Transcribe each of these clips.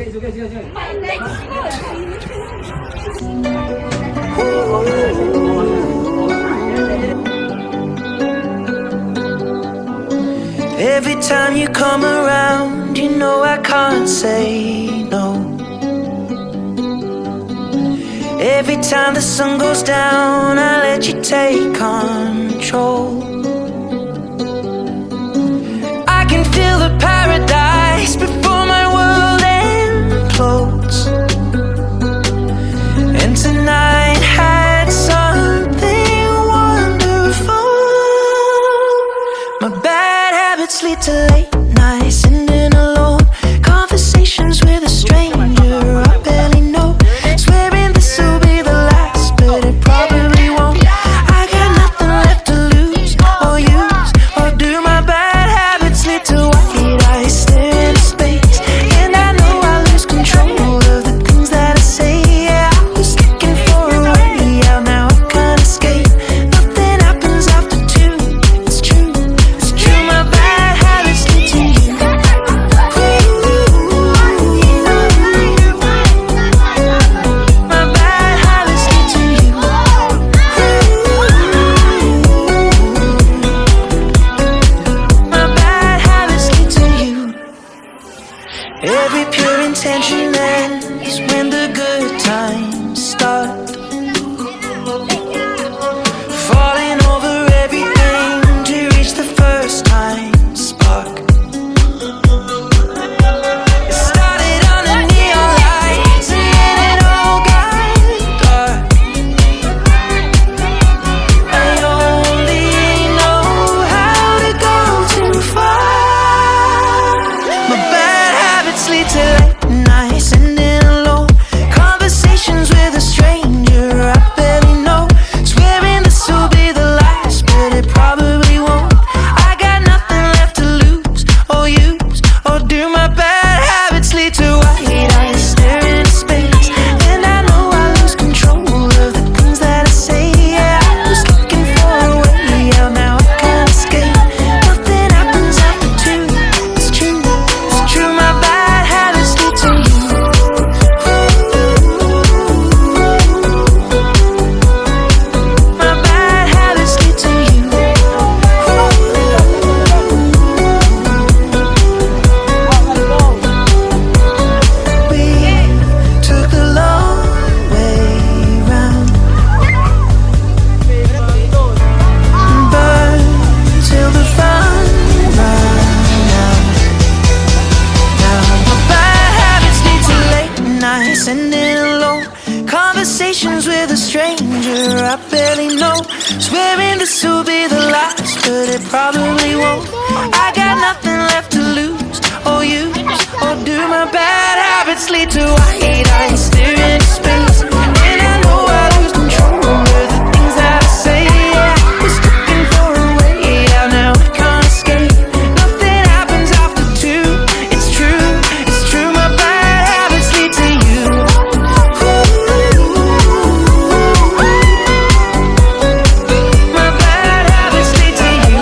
Every time you come around, you know I can't say no. Every time the sun goes down, I let you take control. I can feel the paradise before my world implodes. And tonight had something wonderful. My bad habits lead to late nights, sitting alone, conversations with a stranger I barely know, swearing this will be the last, but it probably won't. I got nothing left to lose or use or do. My bad habits lead to white eyes staring into space, and I know I lose control of the things that I say. Yeah, I was looking for a way out, now I can't escape. Nothing happens after two. It's true, it's true. My bad habits lead to you. My bad habits lead to you. My bad habits lead to you. Every pure intention ends when the good times start. Falling over everything to reach the first time spark. It started on the neon lights and then it all got dark. I only know how to go too far. My bad habits lead to late nights, sitting alone, conversations with a stranger I barely know, swearing this will be the last, but it probably won't. I got nothing left to lose or use or do. My bad habits lead to white eyes staring into space, and I know I lose control of the things that I say. Yeah, I was looking for a way out, now I can't escape. Nothing happens after two. It's true, it's true. My bad habits lead to you. My bad habits lead to you. We took the long way round, burned till the fun ran out. Now my bad habits lead to late nights, sitting alone, conversations with a stranger I barely know, swearing this will be the last, but it probably won't. I got nothing left to lose or use or do. My bad habits lead to white eyes staring into space, and I know I lose control of the things that I say. Yeah, I was looking for a way out, now I can't escape. Nothing happens after two. It's true, it's true. My bad habits lead to you. My bad habits lead to you.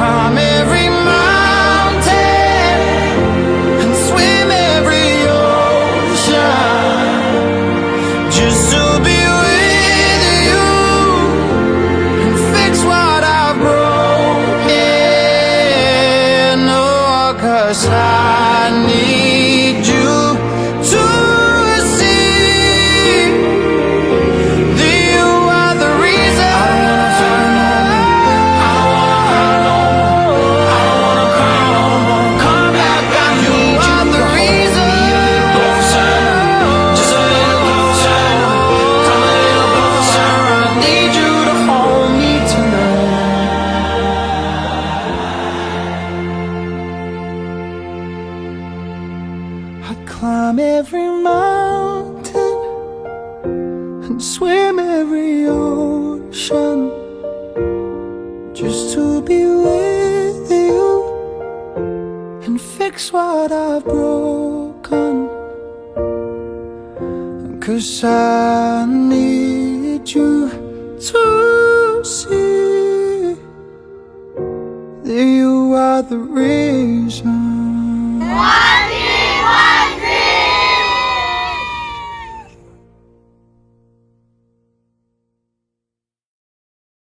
climb every mountain and swim every ocean just to be with you and fix what I've broken. Oh, 'cause I need you to see that you are the reason. I don't wanna cry no more. Come back, I need you are the reason. Closer, just a little closer. Come a little closer. I need you to hold me tonight. I'd climb every mountain and swim every ocean just to be with you and fix what I've broken. 'Cause I need you to see that you are the reason.